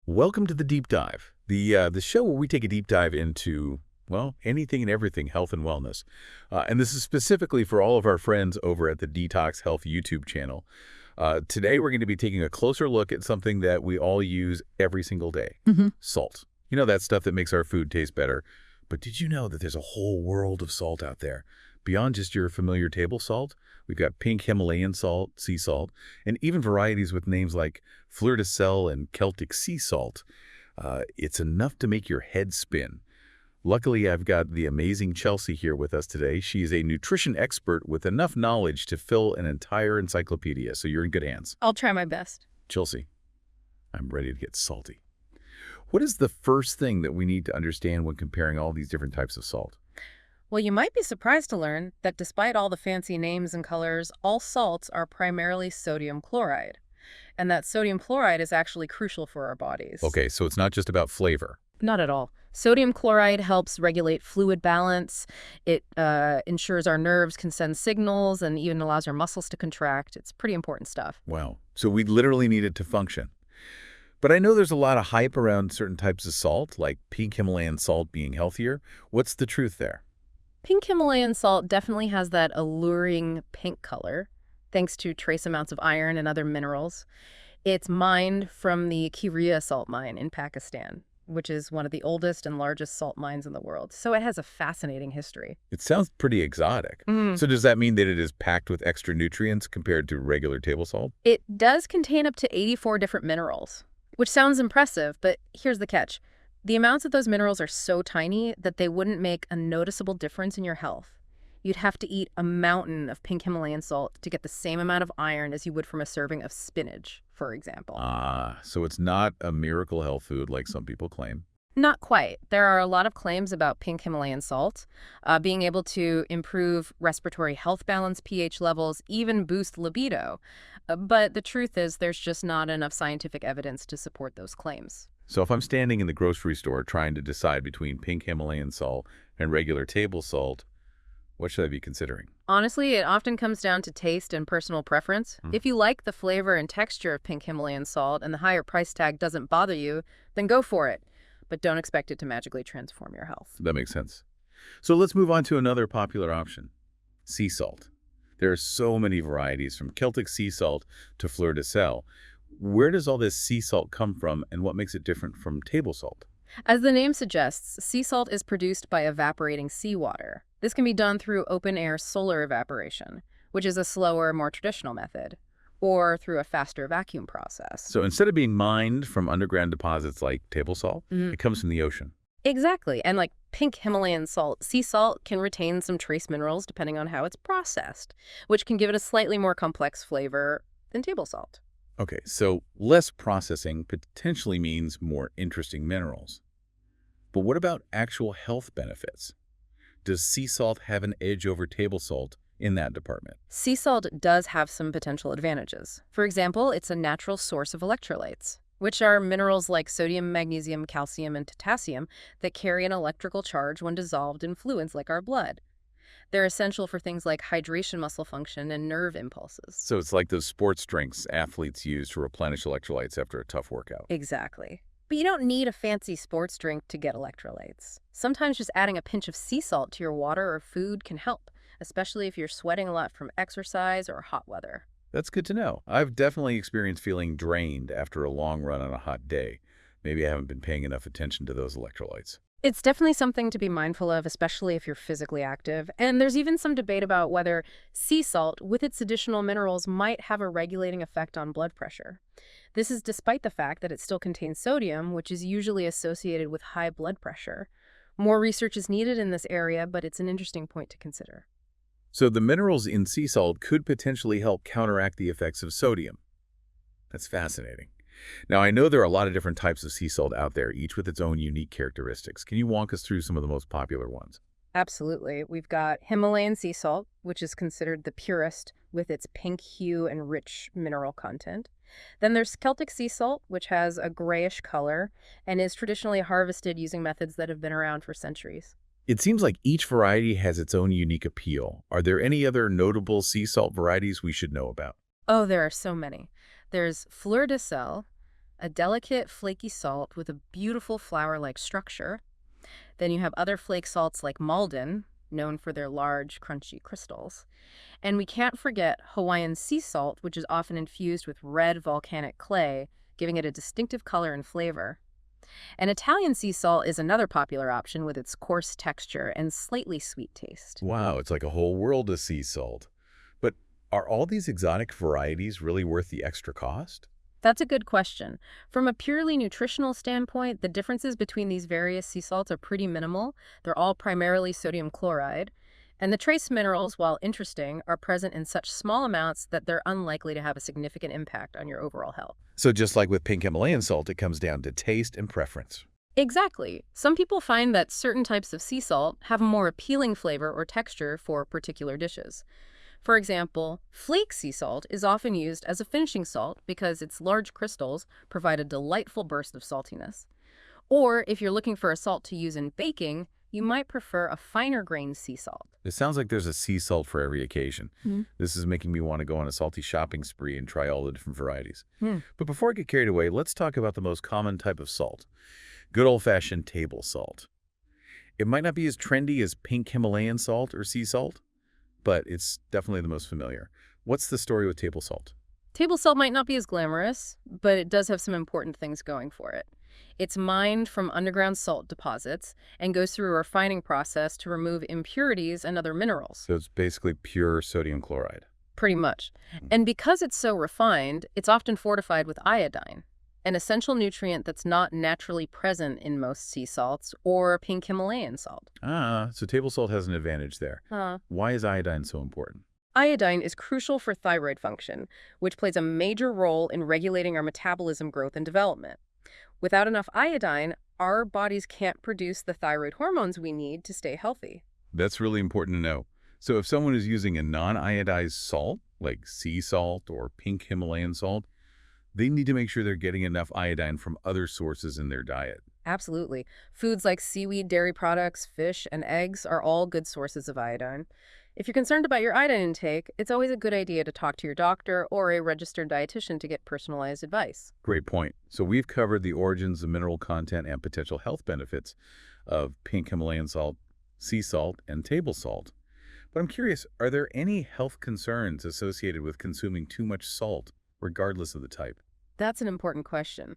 Welcome to the Deep Dive, the show where we take a deep dive into, well, anything and everything health and wellness. And this is specifically for all of our friends over at the Detox Health YouTube channel. Today, we're going to be taking a closer look at something that we all use every single day, salt. You know, that stuff that makes our food taste better. But did you know that there's a whole world of salt out there? Beyond just your familiar table salt, we've got pink Himalayan salt, sea salt, and even varieties with names like fleur-de-sel and Celtic sea salt. It's enough to make your head spin. Luckily, I've got the amazing Chelsea here with us today. She is a nutrition expert with enough knowledge to fill an entire encyclopedia, so you're in good hands. I'll try my best. Chelsea, I'm ready to get salty. What is the first thing that we need to understand when comparing all these different types of salt? Well, you might be surprised to learn that despite all the fancy names and colors, all salts are primarily sodium chloride. And that sodium chloride is actually crucial for our bodies. Okay, so it's not just about flavor. Not at all. Sodium chloride helps regulate fluid balance. It ensures our nerves can send signals and even allows our muscles to contract. It's pretty important stuff. Wow. So we literally need it to function. But I know there's a lot of hype around certain types of salt, like pink Himalayan salt being healthier. What's the truth there? Pink Himalayan salt definitely has that alluring pink color, thanks to trace amounts of iron and other minerals. It's mined from the Kiria salt mine in Pakistan, which is one of the oldest and largest salt mines in the world. So it has a fascinating history. It sounds pretty exotic. So does that mean that it is packed with extra nutrients compared to regular table salt? It does contain up to 84 different minerals, which sounds impressive, but here's the catch. The amounts of those minerals are so tiny that they wouldn't make a noticeable difference in your health. You'd have to eat a mountain of pink Himalayan salt to get the same amount of iron as you would from a serving of spinach, for example. So it's not a miracle health food like some people claim. Not quite. There are a lot of claims about pink Himalayan salt, being able to improve respiratory health balance, pH levels, even boost libido. But the truth is there's just not enough scientific evidence to support those claims. So if I'm standing in the grocery store trying to decide between pink Himalayan salt and regular table salt, what should I be considering? Honestly, it often comes down to taste and personal preference. If you like the flavor and texture of pink Himalayan salt and the higher price tag doesn't bother you, then go for it. But don't expect it to magically transform your health. That makes sense. So let's move on to another popular option, sea salt. There are so many varieties, from Celtic sea salt to fleur-de-sel. Where does all this sea salt come from, and what makes it different from table salt? As the name suggests, sea salt is produced by evaporating seawater. This can be done through open-air solar evaporation, which is a slower, more traditional method, or through a faster vacuum process. So instead of being mined from underground deposits like table salt, it comes from the ocean. Exactly. And like pink Himalayan salt, sea salt can retain some trace minerals depending on how it's processed, which can give it a slightly more complex flavor than table salt. Okay, so less processing potentially means more interesting minerals. But what about actual health benefits? Does sea salt have an edge over table salt in that department? Sea salt does have some potential advantages. For example, it's a natural source of electrolytes, which are minerals like sodium, magnesium, calcium, and potassium that carry an electrical charge when dissolved in fluids like our blood. They're essential for things like hydration, muscle function, and nerve impulses. So it's like those sports drinks athletes use to replenish electrolytes after a tough workout. Exactly. But you don't need a fancy sports drink to get electrolytes. Sometimes just adding a pinch of sea salt to your water or food can help, especially if you're sweating a lot from exercise or hot weather. That's good to know. I've definitely experienced feeling drained after a long run on a hot day. Maybe I haven't been paying enough attention to those electrolytes. It's definitely something to be mindful of, especially if you're physically active. And there's even some debate about whether sea salt, with its additional minerals, might have a regulating effect on blood pressure. This is despite the fact that it still contains sodium, which is usually associated with high blood pressure. More research is needed in this area, but it's an interesting point to consider. So the minerals in sea salt could potentially help counteract the effects of sodium. That's fascinating. Now, I know there are a lot of different types of sea salt out there, each with its own unique characteristics. Can you walk us through some of the most popular ones? Absolutely. We've got Himalayan sea salt, which is considered the purest with its pink hue and rich mineral content. Then there's Celtic sea salt, which has a grayish color and is traditionally harvested using methods that have been around for centuries. It seems like each variety has its own unique appeal. Are there any other notable sea salt varieties we should know about? Oh, there are so many. There's fleur-de-sel, a delicate, flaky salt with a beautiful flour-like structure. Then you have other flake salts like Malden, known for their large, crunchy crystals. And we can't forget Hawaiian sea salt, which is often infused with red volcanic clay, giving it a distinctive color and flavor. And Italian sea salt is another popular option with its coarse texture and slightly sweet taste. Wow, it's like a whole world of sea salt. But are all these exotic varieties really worth the extra cost? That's a good question. From a purely nutritional standpoint, the differences between these various sea salts are pretty minimal. They're all primarily sodium chloride. And the trace minerals, while interesting, are present in such small amounts that they're unlikely to have a significant impact on your overall health. So just like with pink Himalayan salt, it comes down to taste and preference. Exactly. Some people find that certain types of sea salt have a more appealing flavor or texture for particular dishes. For example, flake sea salt is often used as a finishing salt because its large crystals provide a delightful burst of saltiness. Or if you're looking for a salt to use in baking, you might prefer a finer grained sea salt. It sounds like there's a sea salt for every occasion. This is making me want to go on a salty shopping spree and try all the different varieties. But before I get carried away, let's talk about the most common type of salt. Good old-fashioned table salt. It might not be as trendy as pink Himalayan salt or sea salt, but it's definitely the most familiar. What's the story with table salt? Table salt might not be as glamorous, but it does have some important things going for it. It's mined from underground salt deposits and goes through a refining process to remove impurities and other minerals. So it's basically pure sodium chloride. Pretty much. And because it's so refined, it's often fortified with iodine, an essential nutrient that's not naturally present in most sea salts or pink Himalayan salt. So table salt has an advantage there. Why is iodine so important? Iodine is crucial for thyroid function, which plays a major role in regulating our metabolism growth and development. Without enough iodine, our bodies can't produce the thyroid hormones we need to stay healthy. That's really important to know. So if someone is using a non-iodized salt, like sea salt or pink Himalayan salt, they need to make sure they're getting enough iodine from other sources in their diet. Absolutely. Foods like seaweed, dairy products, fish, and eggs are all good sources of iodine. If you're concerned about your iodine intake, it's always a good idea to talk to your doctor or a registered dietitian to get personalized advice. Great point. So we've covered the origins, the mineral content, and potential health benefits of pink Himalayan salt, sea salt, and table salt. But I'm curious, are there any health concerns associated with consuming too much salt, regardless of the type? That's an important question.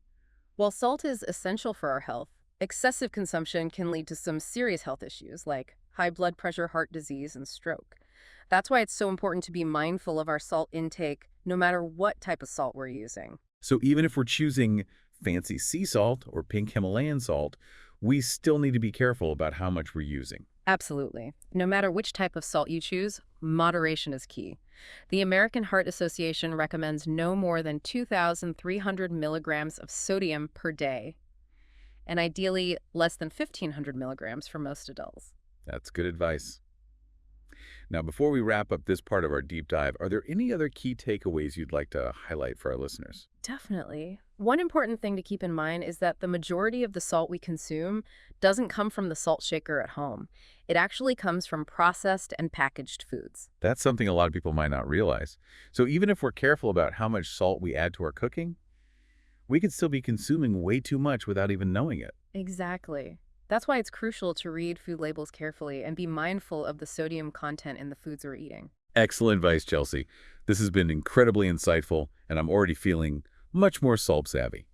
While salt is essential for our health, excessive consumption can lead to some serious health issues like high blood pressure, heart disease, and stroke. That's why it's so important to be mindful of our salt intake, no matter what type of salt we're using. So even if we're choosing fancy sea salt or pink Himalayan salt, we still need to be careful about how much we're using. Absolutely. No matter which type of salt you choose, moderation is key. The American Heart Association recommends no more than 2,300 milligrams of sodium per day, and ideally less than 1,500 milligrams for most adults. That's good advice. Now, before we wrap up this part of our deep dive, are there any other key takeaways you'd like to highlight for our listeners? Definitely. One important thing to keep in mind is that the majority of the salt we consume doesn't come from the salt shaker at home. It actually comes from processed and packaged foods. That's something a lot of people might not realize. So even if we're careful about how much salt we add to our cooking, we could still be consuming way too much without even knowing it. Exactly. That's why it's crucial to read food labels carefully and be mindful of the sodium content in the foods we're eating. Excellent advice, Chelsea. This has been incredibly insightful, and I'm already feeling much more salt savvy.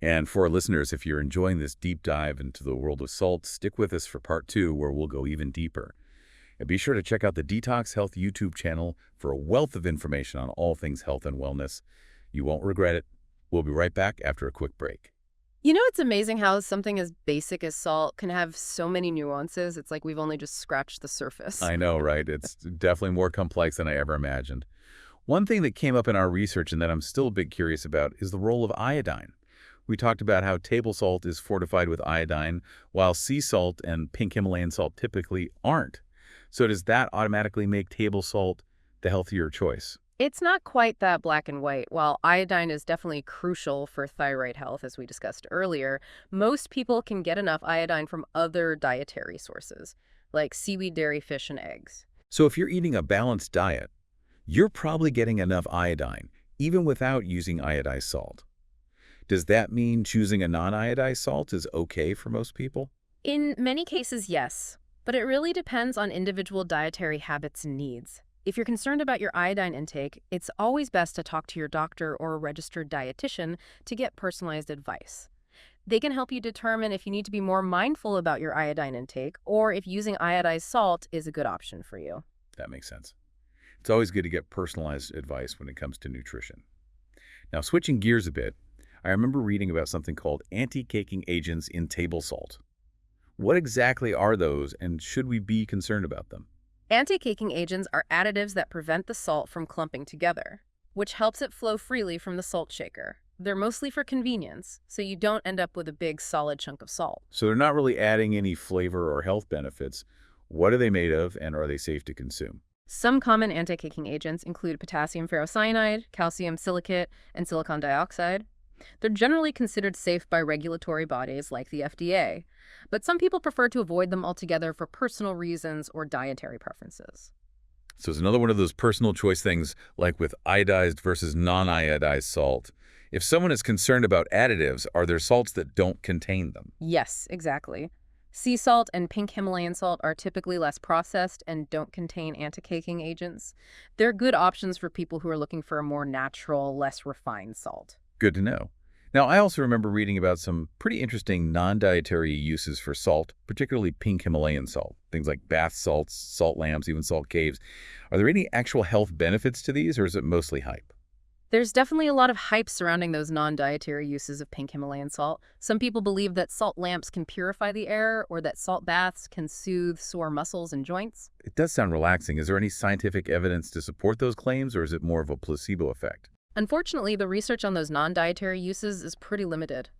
And for our listeners, if you're enjoying this deep dive into the world of salt, stick with us for part 2, where we'll go even deeper. And be sure to check out the Detox Health YouTube channel for a wealth of information on all things health and wellness. You won't regret it. We'll be right back after a quick break. You know, it's amazing how something as basic as salt can have so many nuances. It's like we've only just scratched the surface. I know, right? It's definitely more complex than I ever imagined. One thing that came up in our research and that I'm still a bit curious about is the role of iodine. We talked about how table salt is fortified with iodine, while sea salt and pink Himalayan salt typically aren't. So does that automatically make table salt the healthier choice? It's not quite that black and white. While iodine is definitely crucial for thyroid health, as we discussed earlier, most people can get enough iodine from other dietary sources, like seaweed, dairy, fish, and eggs. So if you're eating a balanced diet, you're probably getting enough iodine, even without using iodized salt. Does that mean choosing a non-iodized salt is okay for most people? In many cases, yes, but it really depends on individual dietary habits and needs. If you're concerned about your iodine intake, it's always best to talk to your doctor or a registered dietitian to get personalized advice. They can help you determine if you need to be more mindful about your iodine intake or if using iodized salt is a good option for you. That makes sense. It's always good to get personalized advice when it comes to nutrition. Now, switching gears a bit, I remember reading about something called anti-caking agents in table salt. What exactly are those, and should we be concerned about them? Anti-caking agents are additives that prevent the salt from clumping together, which helps it flow freely from the salt shaker. They're mostly for convenience, so you don't end up with a big solid chunk of salt. So they're not really adding any flavor or health benefits. What are they made of, and are they safe to consume? Some common anti-caking agents include potassium ferrocyanide, calcium silicate, and silicon dioxide. They're generally considered safe by regulatory bodies like the FDA, but some people prefer to avoid them altogether for personal reasons or dietary preferences. So it's another one of those personal choice things, like with iodized versus non-iodized salt. If someone is concerned about additives, are there salts that don't contain them? Yes, exactly. Sea salt and pink Himalayan salt are typically less processed and don't contain anti-caking agents. They're good options for people who are looking for a more natural, less refined salt. Good to know. Now, I also remember reading about some pretty interesting non-dietary uses for salt, particularly pink Himalayan salt. Things like bath salts, salt lamps, even salt caves. Are there any actual health benefits to these, or is it mostly hype? There's definitely a lot of hype surrounding those non-dietary uses of pink Himalayan salt. Some people believe that salt lamps can purify the air or that salt baths can soothe sore muscles and joints. It does sound relaxing. Is there any scientific evidence to support those claims, or is it more of a placebo effect? Unfortunately, the research on those non-dietary uses is pretty limited,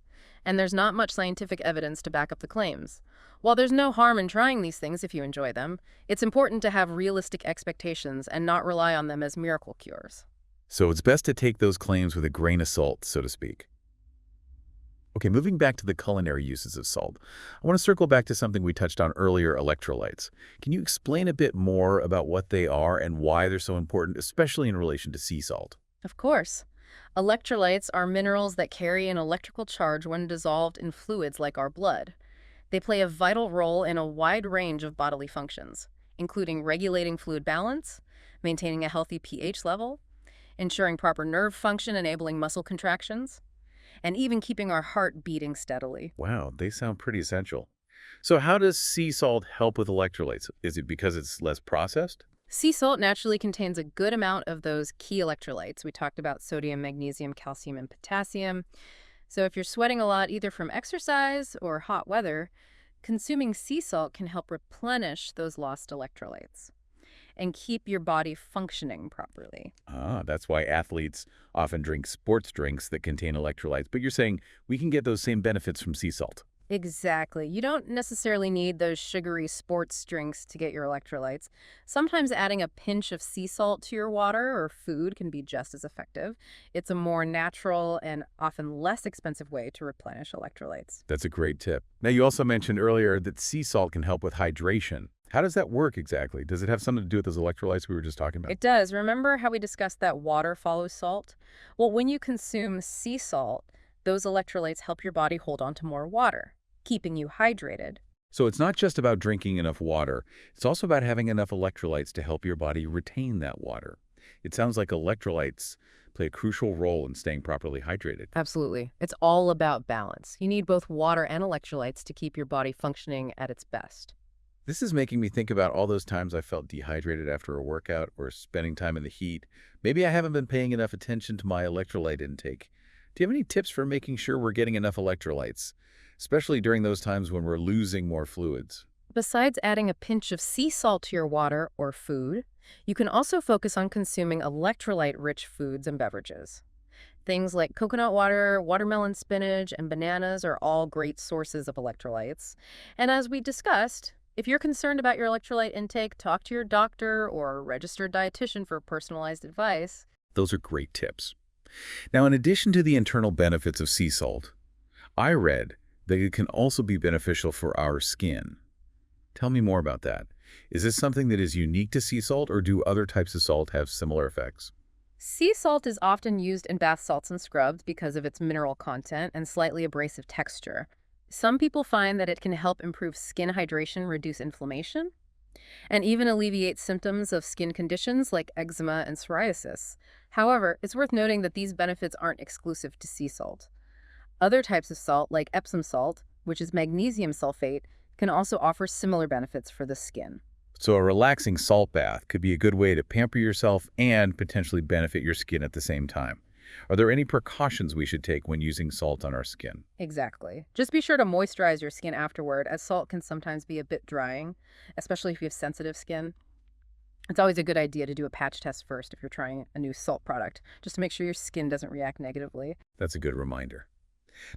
and there's not much scientific evidence to back up the claims. While there's no harm in trying these things if you enjoy them, it's important to have realistic expectations and not rely on them as miracle cures. So it's best to take those claims with a grain of salt, so to speak. Okay, moving back to the culinary uses of salt, I want to circle back to something we touched on earlier, electrolytes. Can you explain a bit more about what they are and why they're so important, especially in relation to sea salt? Of course. Electrolytes are minerals that carry an electrical charge when dissolved in fluids like our blood. They play a vital role in a wide range of bodily functions, including regulating fluid balance, maintaining a healthy pH level, ensuring proper nerve function, enabling muscle contractions, and even keeping our heart beating steadily. Wow, they sound pretty essential. So how does sea salt help with electrolytes? Is it because it's less processed? Sea salt naturally contains a good amount of those key electrolytes. We talked about sodium, magnesium, calcium, and potassium. So if you're sweating a lot, either from exercise or hot weather, consuming sea salt can help replenish those lost electrolytes and keep your body functioning properly. Ah, that's why athletes often drink sports drinks that contain electrolytes. But you're saying we can get those same benefits from sea salt. Exactly. You don't necessarily need those sugary sports drinks to get your electrolytes. Sometimes adding a pinch of sea salt to your water or food can be just as effective. It's a more natural and often less expensive way to replenish electrolytes. That's a great tip. Now, you also mentioned earlier that sea salt can help with hydration. How does that work exactly? Does it have something to do with those electrolytes we were just talking about? It does. Remember how we discussed that water follows salt? Well, when you consume sea salt, those electrolytes help your body hold on to more water, keeping you hydrated. So it's not just about drinking enough water. It's also about having enough electrolytes to help your body retain that water. It sounds like electrolytes play a crucial role in staying properly hydrated. Absolutely. It's all about balance. You need both water and electrolytes to keep your body functioning at its best. This is making me think about all those times I felt dehydrated after a workout or spending time in the heat. Maybe I haven't been paying enough attention to my electrolyte intake. Do you have any tips for making sure we're getting enough electrolytes, especially during those times when we're losing more fluids? Besides adding a pinch of sea salt to your water or food, you can also focus on consuming electrolyte-rich foods and beverages. Things like coconut water, watermelon spinach, and bananas are all great sources of electrolytes. And as we discussed, if you're concerned about your electrolyte intake, talk to your doctor or a registered dietitian for personalized advice. Those are great tips. Now, in addition to the internal benefits of sea salt, I read that it can also be beneficial for our skin. Tell me more about that. Is this something that is unique to sea salt, or do other types of salt have similar effects? Sea salt is often used in bath salts and scrubs because of its mineral content and slightly abrasive texture. Some people find that it can help improve skin hydration, reduce inflammation, and even alleviate symptoms of skin conditions like eczema and psoriasis. However, it's worth noting that these benefits aren't exclusive to sea salt. Other types of salt, like Epsom salt, which is magnesium sulfate, can also offer similar benefits for the skin. So a relaxing salt bath could be a good way to pamper yourself and potentially benefit your skin at the same time. Are there any precautions we should take when using salt on our skin? Exactly. Just be sure to moisturize your skin afterward, as salt can sometimes be a bit drying, especially if you have sensitive skin. It's always a good idea to do a patch test first if you're trying a new salt product, just to make sure your skin doesn't react negatively. That's a good reminder.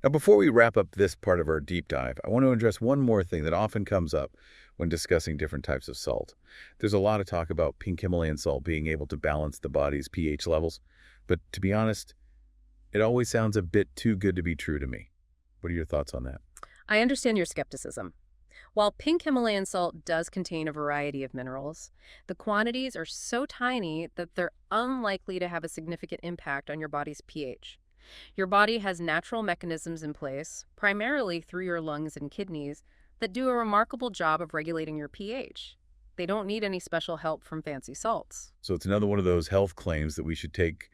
Now, before we wrap up this part of our deep dive, I want to address one more thing that often comes up when discussing different types of salt. There's a lot of talk about pink Himalayan salt being able to balance the body's pH levels, but to be honest, it always sounds a bit too good to be true to me. What are your thoughts on that? I understand your skepticism. While pink Himalayan salt does contain a variety of minerals, the quantities are so tiny that they're unlikely to have a significant impact on your body's pH. Your body has natural mechanisms in place, primarily through your lungs and kidneys, that do a remarkable job of regulating your pH. They don't need any special help from fancy salts. So it's another one of those health claims that we should take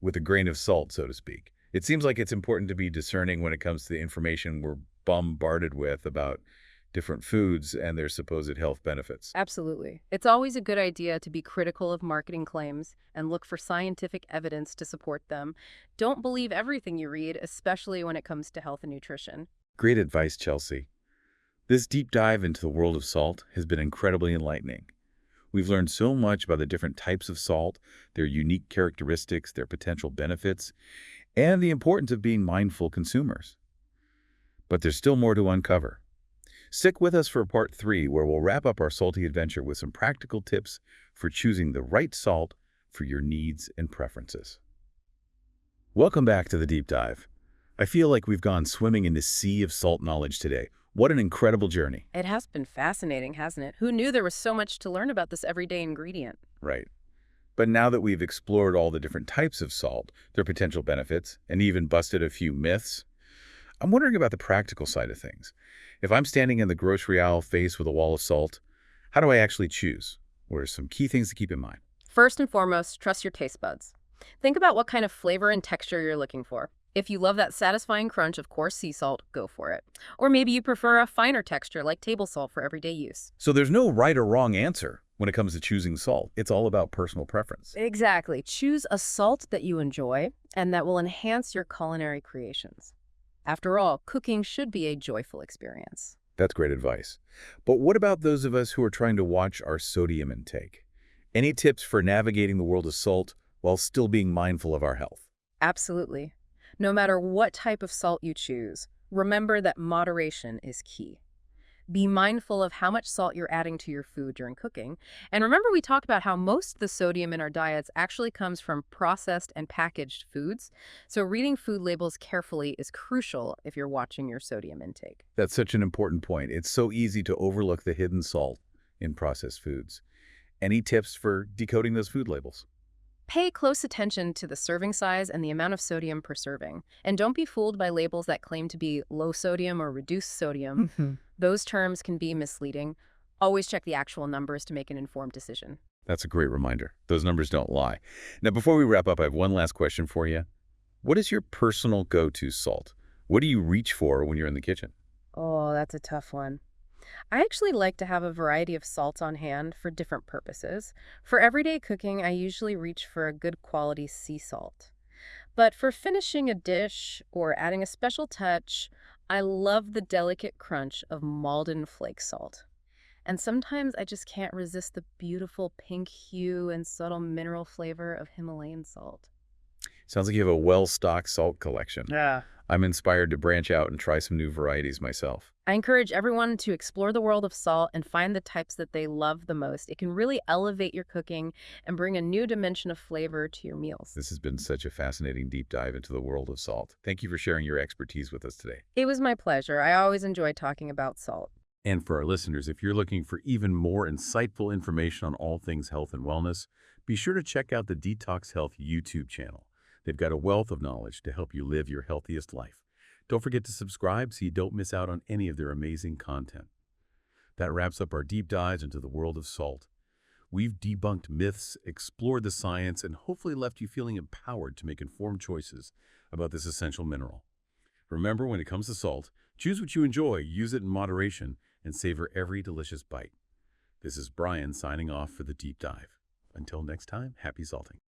with a grain of salt, so to speak. It seems like it's important to be discerning when it comes to the information we're bombarded with about different foods and their supposed health benefits. Absolutely. It's always a good idea to be critical of marketing claims and look for scientific evidence to support them. Don't believe everything you read, especially when it comes to health and nutrition. Great advice, Chelsea. This deep dive into the world of salt has been incredibly enlightening. We've learned so much about the different types of salt, their unique characteristics, their potential benefits, and the importance of being mindful consumers. But there's still more to uncover. Stick with us for part 3, where we'll wrap up our salty adventure with some practical tips for choosing the right salt for your needs and preferences. Welcome back to the deep dive. I feel like we've gone swimming in the sea of salt knowledge today. What an incredible journey. It has been fascinating, hasn't it? Who knew there was so much to learn about this everyday ingredient? Right. But now that we've explored all the different types of salt, their potential benefits, and even busted a few myths, I'm wondering about the practical side of things. If I'm standing in the grocery aisle faced with a wall of salt, how do I actually choose? What are some key things to keep in mind? First and foremost, trust your taste buds. Think about what kind of flavor and texture you're looking for. If you love that satisfying crunch of coarse sea salt, go for it. Or maybe you prefer a finer texture like table salt for everyday use. So there's no right or wrong answer when it comes to choosing salt. It's all about personal preference. Exactly. Choose a salt that you enjoy and that will enhance your culinary creations. After all, cooking should be a joyful experience. That's great advice. But what about those of us who are trying to watch our sodium intake? Any tips for navigating the world of salt while still being mindful of our health? Absolutely. No matter what type of salt you choose, remember that moderation is key. Be mindful of how much salt you're adding to your food during cooking. And remember, we talked about how most of the sodium in our diets actually comes from processed and packaged foods. So reading food labels carefully is crucial if you're watching your sodium intake. That's such an important point. It's so easy to overlook the hidden salt in processed foods. Any tips for decoding those food labels? Pay close attention to the serving size and the amount of sodium per serving. And don't be fooled by labels that claim to be low sodium or reduced sodium. Those terms can be misleading. Always check the actual numbers to make an informed decision. That's a great reminder. Those numbers don't lie. Now, before we wrap up, I have one last question for you. What is your personal go-to salt? What do you reach for when you're in the kitchen? Oh, that's a tough one. I actually like to have a variety of salts on hand for different purposes. For everyday cooking, I usually reach for a good quality sea salt. But for finishing a dish or adding a special touch, I love the delicate crunch of Maldon flake salt. And sometimes I just can't resist the beautiful pink hue and subtle mineral flavor of Himalayan salt. Sounds like you have a well-stocked salt collection. Yeah. I'm inspired to branch out and try some new varieties myself. I encourage everyone to explore the world of salt and find the types that they love the most. It can really elevate your cooking and bring a new dimension of flavor to your meals. This has been such a fascinating deep dive into the world of salt. Thank you for sharing your expertise with us today. It was my pleasure. I always enjoy talking about salt. And for our listeners, if you're looking for even more insightful information on all things health and wellness, Be sure to check out the Detox Health YouTube channel. They've got a wealth of knowledge to help you live your healthiest life. Don't forget to subscribe so you don't miss out on any of their amazing content. That wraps up our deep dives into the world of salt. We've debunked myths, explored the science, and hopefully left you feeling empowered to make informed choices about this essential mineral. Remember, when it comes to salt, choose what you enjoy, use it in moderation, and savor every delicious bite. This is Brian signing off for the deep dive. Until next time, happy salting.